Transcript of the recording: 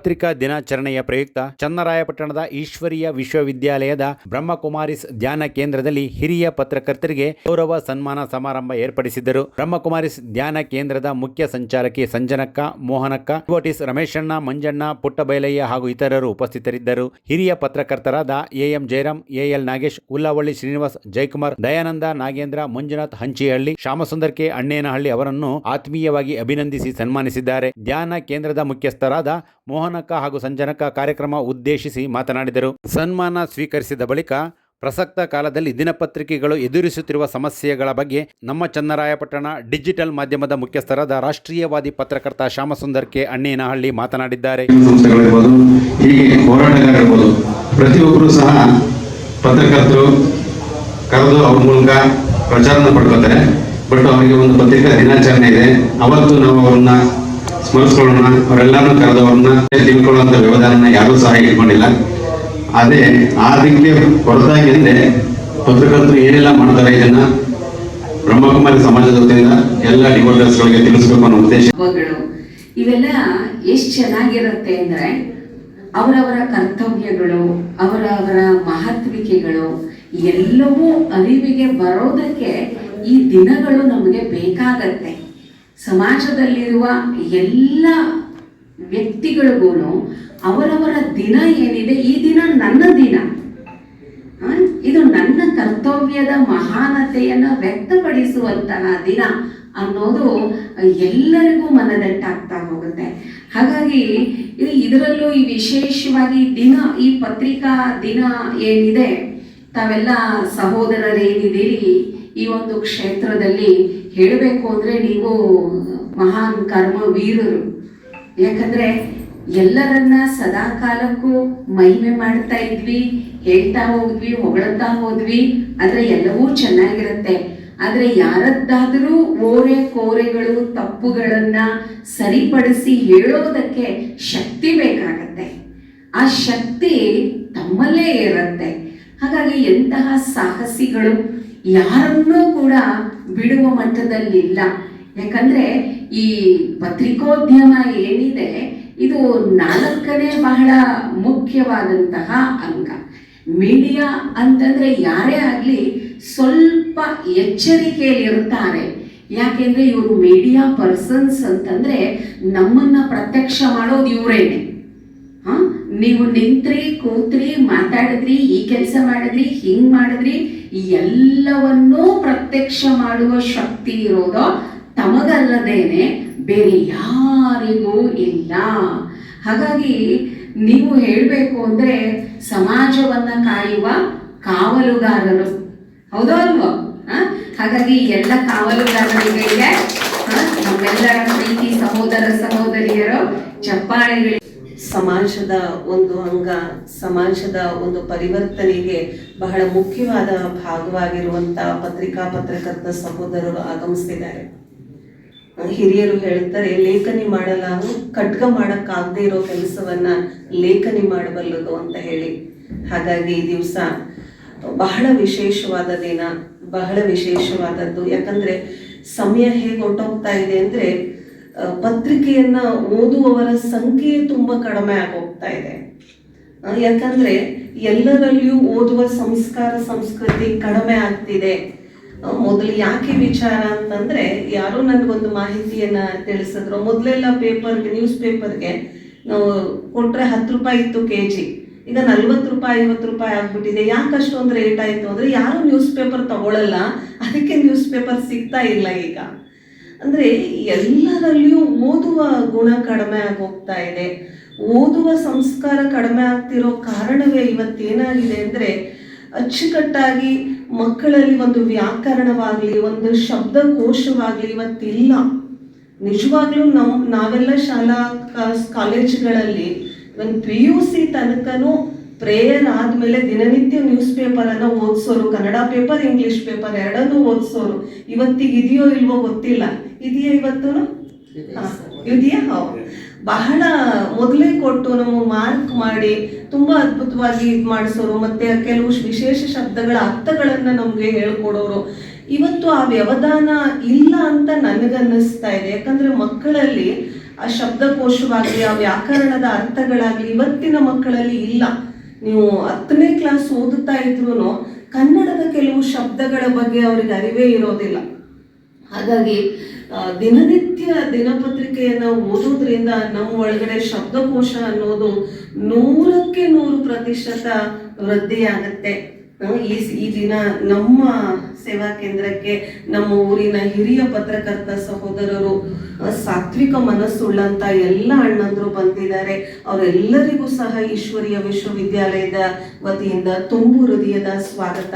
ಪತ್ರಿಕಾ ದಿನಾಚರಣೆಯ ಪ್ರಯುಕ್ತ ಚನ್ನರಾಯಪಟ್ಟಣದ ಈಶ್ವರೀಯ ವಿಶ್ವವಿದ್ಯಾಲಯದ ಬ್ರಹ್ಮಕುಮಾರಿಸ್ ಧ್ಯಾನ ಕೇಂದ್ರದಲ್ಲಿ ಹಿರಿಯ ಪತ್ರಕರ್ತರಿಗೆ ಗೌರವ ಸನ್ಮಾನ ಸಮಾರಂಭ ಏರ್ಪಡಿಸಿದ್ದರು. ಬ್ರಹ್ಮಕುಮಾರಿಸ್ ಧ್ಯಾನ ಕೇಂದ್ರದ ಮುಖ್ಯ ಸಂಚಾಲಕಿ ಸಂಜನಕ್ಕ, ಮೋಹನಕ್ಕ, ಡಿವೋಟಿಸ್ ರಮೇಶಣ್ಣ, ಮಂಜಣ್ಣ, ಪುಟ್ಟಬೈಲಯ್ಯ ಹಾಗೂ ಇತರರು ಉಪಸ್ಥಿತರಿದ್ದರು. ಹಿರಿಯ ಪತ್ರಕರ್ತರಾದ M Jayaram, L Nagesh, Ullavalli Srinivas, Jayakumar, Dayananda, Nagendra, Manjunath Hanchihalli, Shyamsundar K Annenahalli ಅವರನ್ನು ಆತ್ಮೀಯವಾಗಿ ಅಭಿನಂದಿಸಿ ಸನ್ಮಾನಿಸಿದ್ದಾರೆ. ಧ್ಯಾನ ಕೇಂದ್ರದ ಮುಖ್ಯಸ್ಥರಾದ ಮೋಹನಕ್ಕ ಹಾಗೂ ಸಂಜನಕ್ಕ ಕಾರ್ಯಕ್ರಮ ಉದ್ದೇಶಿಸಿ ಮಾತನಾಡಿದರು. ಸನ್ಮಾನ ಸ್ವೀಕರಿಸಿದ ಬಳಿಕ ಪ್ರಸಕ್ತ ಕಾಲದಲ್ಲಿ ದಿನಪತ್ರಿಕೆಗಳು ಎದುರಿಸುತ್ತಿರುವ ಸಮಸ್ಯೆಗಳ ಬಗ್ಗೆ ನಮ್ಮ ಚನ್ನರಾಯಪಟ್ಟಣ ಡಿಜಿಟಲ್ ಮಾಧ್ಯಮದ ಮುಖ್ಯಸ್ಥರಾದ ರಾಷ್ಟ್ರೀಯವಾದಿ ಪತ್ರಕರ್ತ ಶ್ಯಾಮಸುಂದರ್ ಕೆ ಅಣ್ಣೇನಹಳ್ಳಿ ಮಾತನಾಡಿದ್ದಾರೆ. ಹೀಗೆ ಹೋರಾಟಗಾರರಿರ್ಬೋದು, ಪ್ರತಿಯೊಬ್ಬರು ಸಹ ಪತ್ರಕರ್ತರು ಕರೆದು ಅವ್ರ ಮೂಲಕ ಪ್ರಚಾರನ ಪಡ್ಕೋತಾರೆ. ಬಟ್ ಅವರಿಗೆ ಒಂದು ಪತ್ರಿಕಾ ದಿನಾಚರಣೆ ಇದೆ, ಅವತ್ತು ನಾವು ಅವ್ರನ್ನ ಸ್ಮರಿಸ್ಕೊಳ್ಳೋಣ. ಅವರೆಲ್ಲರನ್ನೂ ಕರೆದು ಅವ್ರನ್ನ ತಿಳ್ಕೊಳ್ಳುವಂಥ ವ್ಯವಧಾನ ಯಾರೂ ಸಹ ಇಟ್ಕೊಂಡಿಲ್ಲ. ಅದೇ ಅದಕ್ಕೆ ಹೊರತಾಗಿ ಅಂದ್ರೆ ಪತ್ರಕರ್ತರು ಏನೆಲ್ಲ ಮಾಡ್ತಾರೆ ಇದನ್ನ ಬ್ರಹ್ಮಕುಮಾರಿ ಸಮಾಜದ ವತಿಯಿಂದ ಎಲ್ಲ ಡಿವೋಟರ್ಸ್ಗಳಿಗೆ ತಿಳಿಸಬೇಕು ಅನ್ನೋ ಉದ್ದೇಶ. ಇವೆಲ್ಲ ಎಷ್ಟು ಚೆನ್ನಾಗಿರುತ್ತೆ ಅಂದ್ರೆ ಅವರವರ ಕರ್ತವ್ಯಗಳು, ಅವರವರ ಮಹತ್ವಿಕೆಗಳು ಎಲ್ಲವೂ ಅರಿವಿಗೆ ಬರೋದಕ್ಕೆ ಈ ದಿನಗಳು ನಮಗೆ ಬೇಕಾಗತ್ತೆ. ಸಮಾಜದಲ್ಲಿರುವ ಎಲ್ಲ ವ್ಯಕ್ತಿಗಳಿಗೂ ಅವರವರ ದಿನ ಏನಿದೆ, ಈ ದಿನ ನನ್ನ ದಿನ, ಇದು ನನ್ನ ಕರ್ತವ್ಯದ ಮಹಾನತೆಯನ್ನು ವ್ಯಕ್ತಪಡಿಸುವಂತಹ ದಿನ ಅನ್ನೋದು ಎಲ್ಲರಿಗೂ ಮನದಟ್ಟಾಗ್ತಾ ಹೋಗುತ್ತೆ. ಹಾಗಾಗಿ ಇದರಲ್ಲೂ ಈ ವಿಶೇಷವಾಗಿ ದಿನ, ಈ ಪತ್ರಿಕಾ ದಿನ ಏನಿದೆ, ತಾವೆಲ್ಲ ಸಹೋದರರೇನಿದ್ದೀರಿ ಈ ಒಂದು ಕ್ಷೇತ್ರದಲ್ಲಿ ಹೇಳಬೇಕು ಅಂದರೆ ನೀವು ಮಹಾನ್ ಕರ್ಮವೀರರು. ಯಾಕಂದರೆ ಎಲ್ಲರನ್ನ ಸದಾ ಕಾಲಕ್ಕೂ ಮಹಿಮೆ ಮಾಡ್ತಾ ಇದ್ವಿ, ಹೇಳ್ತಾ ಹೋದ್ವಿ, ಹೊಗಳ್ತಾ ಹೋದ್ವಿ, ಆದರೆ ಎಲ್ಲವೂ ಚೆನ್ನಾಗಿರುತ್ತೆ. ಆದರೆ ಯಾರದ್ದಾದರೂ ಓರೆ ಕೋರೆಗಳು, ತಪ್ಪುಗಳನ್ನು ಸರಿಪಡಿಸಿ ಹೇಳೋದಕ್ಕೆ ಶಕ್ತಿ ಬೇಕಾಗತ್ತೆ. ಆ ಶಕ್ತಿ ತಮ್ಮಲ್ಲೇ ಇರುತ್ತೆ. ಹಾಗಾಗಿ ಎಂತಹ ಸಾಹಸಿಗಳು ಯಾರನ್ನೂ ಕೂಡ ಬಿಡುವ ಮಟ್ಟದಲ್ಲಿಲ್ಲ. ಯಾಕಂದ್ರೆ ಈ ಪತ್ರಿಕೋದ್ಯಮ ಏನಿದೆ ಇದು 4ನೇ ಬಹಳ ಮುಖ್ಯವಾದಂತಹ ಅಂಗ. ಮೀಡಿಯಾ ಅಂತಂದ್ರೆ ಯಾರೇ ಆಗಲಿ ಸ್ವಲ್ಪ ಎಚ್ಚರಿಕೆಯಲ್ಲಿರ್ತಾರೆ. ಯಾಕೆಂದ್ರೆ ಇವರು ಮೀಡಿಯಾ ಪರ್ಸನ್ಸ್ ಅಂತಂದ್ರೆ ನಮ್ಮನ್ನ ಪ್ರತ್ಯಕ್ಷ ಮಾಡೋದು ಇವರೇನೆ. ನೀವು ನಿಂತ್ರಿ, ಕೂತ್ರಿ, ಮಾತಾಡಿದ್ರಿ, ಈ ಕೆಲಸ ಮಾಡಿದ್ರಿ, ಹಿಂಗ್ ಮಾಡಿದ್ರಿ, ಎಲ್ಲವನ್ನೂ ಪ್ರತ್ಯಕ್ಷ ಮಾಡುವ ಶಕ್ತಿ ಇರೋದು ತಮಗಲ್ಲದೇನೆ ಬೇರೆ ಯಾರಿಗೂ ಇಲ್ಲ. ಹಾಗಾಗಿ ನೀವು ಹೇಳಬೇಕು ಅಂದ್ರೆ ಸಮಾಜವನ್ನ ಕಾಯುವ ಕಾವಲುಗಾರರು, ಹೌದೋ ಅಲ್ವೋ? ಹಾಗಾಗಿ ಎಲ್ಲ ಕಾವಲುಗಾರರಿಗೆ ನಮ್ಮೆಲ್ಲರ ಪ್ರೀತಿ ಸಹೋದರ ಸಹೋದರಿಯರು ಚಪ್ಪಾಳೆಗಳಿಗೆ. ಸಮಾಜದ ಒಂದು ಅಂಗ, ಸಮಾಜದ ಒಂದು ಪರಿವರ್ತನೆಗೆ ಬಹಳ ಮುಖ್ಯವಾದ ಭಾಗವಾಗಿರುವಂಥ ಪತ್ರಕರ್ತ ಸಹೋದರರು ಆಗಮಿಸ್ತಿದ್ದಾರೆ. ಹಿರಿಯರು ಹೇಳ್ತಾರೆ, ಲೇಖನಿ ಮಾಡಲ್ಲ, ಖಡ್ಗ ಮಾಡಕ್ಕಾಗದೇ ಇರೋ ಕೆಲಸವನ್ನ ಲೇಖನಿ ಮಾಡಬಲ್ಲದು ಅಂತ ಹೇಳಿ. ಹಾಗಾಗಿ ಈ ದಿವಸ ಬಹಳ ವಿಶೇಷವಾದ ದಿನ, ಬಹಳ ವಿಶೇಷವಾದದ್ದು. ಯಾಕಂದ್ರೆ ಸಮಯ ಹೇಗೆ ಹೊರಟೋಗ್ತಾ ಇದೆ ಅಂದ್ರೆ ಪತ್ರಿಕೆಯನ್ನ ಓದುವವರ ಸಂಖ್ಯೆ ತುಂಬಾ ಕಡಿಮೆ ಆಗೋಗ್ತಾ ಇದೆ. ಯಾಕಂದ್ರೆ ಎಲ್ಲರಲ್ಲಿಯೂ ಓದುವ ಸಂಸ್ಕಾರ, ಸಂಸ್ಕೃತಿ ಕಡಿಮೆ ಆಗ್ತಿದೆ. ಮೊದಲು ಯಾಕೆ ವಿಚಾರ ಅಂತಂದ್ರೆ, ಯಾರೋ ನನಗೊಂದು ಮಾಹಿತಿಯನ್ನ ತಿಳಿಸಿದ್ರು. ಮೊದಲೆಲ್ಲ ನ್ಯೂಸ್ ಪೇಪರ್ಗೆ ನಾವು ಕೊಟ್ರೆ 10 ರೂಪಾಯಿ ಇತ್ತು ಕೆಜಿ, ಈಗ 40 ರೂಪಾಯಿ 50 ರೂಪಾಯಿ ಆಗ್ಬಿಟ್ಟಿದೆ. ಯಾಕಷ್ಟೊಂದು ರೇಟ್ ಆಯ್ತು ಅಂದ್ರೆ ಯಾರು ನ್ಯೂಸ್ ಪೇಪರ್ ತಗೊಳ್ಳಲ್ಲ, ಅದಕ್ಕೆ ನ್ಯೂಸ್ ಪೇಪರ್ ಸಿಗ್ತಾ ಇಲ್ಲ ಈಗ. ಅಂದ್ರೆ ಎಲ್ಲರಲ್ಲಿಯೂ ಓದುವ ಗುಣ ಕಡಿಮೆ ಆಗೋಗ್ತಾ ಇದೆ. ಓದುವ ಸಂಸ್ಕಾರ ಕಡಿಮೆ ಆಗ್ತಿರೋ ಕಾರಣವೇ ಇವತ್ತೇನಾಗಿದೆ ಅಂದ್ರೆ ಅಚ್ಚುಕಟ್ಟಾಗಿ ಮಕ್ಕಳಲ್ಲಿ ಒಂದು ವ್ಯಾಕರಣವಾಗ್ಲಿ, ಒಂದು ಶಬ್ದಕೋಶವಾಗ್ಲಿ ಇವತ್ತಿಲ್ಲ. ನಿಜವಾಗ್ಲೂ ನಾವೆಲ್ಲ ಶಾಲಾ ಕಾಲೇಜುಗಳಲ್ಲಿ ಒಂದು PUC ತನಕನೂ ಪ್ರೇಯರ್ ಆದ್ಮೇಲೆ ದಿನನಿತ್ಯ ನ್ಯೂಸ್ ಪೇಪರ್ ಅನ್ನ ಓದಿಸೋರು, ಕನ್ನಡ ಪೇಪರ್, ಇಂಗ್ಲಿಷ್ ಪೇಪರ್ ಎರಡನ್ನೂ ಓದಿಸೋರು. ಇವತ್ತಿಗೆ ಇದೆಯೋ ಇಲ್ವೋ ಗೊತ್ತಿಲ್ಲ. ಇದೆಯಾ ಇವತ್ತು? ಇದೆಯಾ? ಬಹಳ ಮೊದಲೇ ಕೊಟ್ಟು ನಮಗೆ ಮಾರ್ಕ್ ಮಾಡಿ ತುಂಬಾ ಅದ್ಭುತವಾಗಿ ಇದು ಮಾಡಿಸೋರು. ಮತ್ತೆ ಕೆಲವು ವಿಶೇಷ ಶಬ್ದಗಳ ಅರ್ಥಗಳನ್ನ ನಮ್ಗೆ ಹೇಳ್ಕೊಡೋರು. ಇವತ್ತು ಆ ವ್ಯವಧಾನ ಇಲ್ಲ ಅಂತ ನನಗನ್ನಿಸ್ತಾ ಇದೆ. ಯಾಕಂದ್ರೆ ಮಕ್ಕಳಲ್ಲಿ ಆ ಶಬ್ದಕೋಶವಾಗಲಿ ಆ ವ್ಯಾಕರಣದ ಅರ್ಥಗಳಾಗ್ಲಿ ಇವತ್ತಿನ ಮಕ್ಕಳಲ್ಲಿ ಇಲ್ಲ. ನೀವು 10ನೇ ಕ್ಲಾಸ್ ಓದುತ್ತಾ ಇದ್ರು ಕನ್ನಡದ ಕೆಲವು ಶಬ್ದಗಳ ಬಗ್ಗೆ ಅವ್ರಿಗೆ ಅರಿವೇ ಇರೋದಿಲ್ಲ. ಹಾಗಾಗಿ ದಿನನಿತ್ಯ ದಿನಪತ್ರಿಕೆಯನ್ನು ಓದೋದ್ರಿಂದ ನಮ್ಮ ಒಳಗಡೆ ಶಬ್ದಕೋಶ ಅನ್ನೋದು 100% ವೃದ್ಧಿಯಾಗತ್ತೆ. ಈ ದಿನ ನಮ್ಮ ಸೇವಾ ಕೇಂದ್ರಕ್ಕೆ ನಮ್ಮ ಊರಿನ ಹಿರಿಯ ಪತ್ರಕರ್ತ ಸಹೋದರರು, ಸಾತ್ವಿಕ ಮನಸ್ಸುಳ್ಳಂತ ಎಲ್ಲ ಅಣ್ಣಂದ್ರು ಬಂದಿದ್ದಾರೆ. ಅವರೆಲ್ಲರಿಗೂ ಸಹ ಈಶ್ವರೀಯ ವಿಶ್ವವಿದ್ಯಾಲಯದ ವತಿಯಿಂದ ತುಂಬು ಹೃದಯದ ಸ್ವಾಗತ.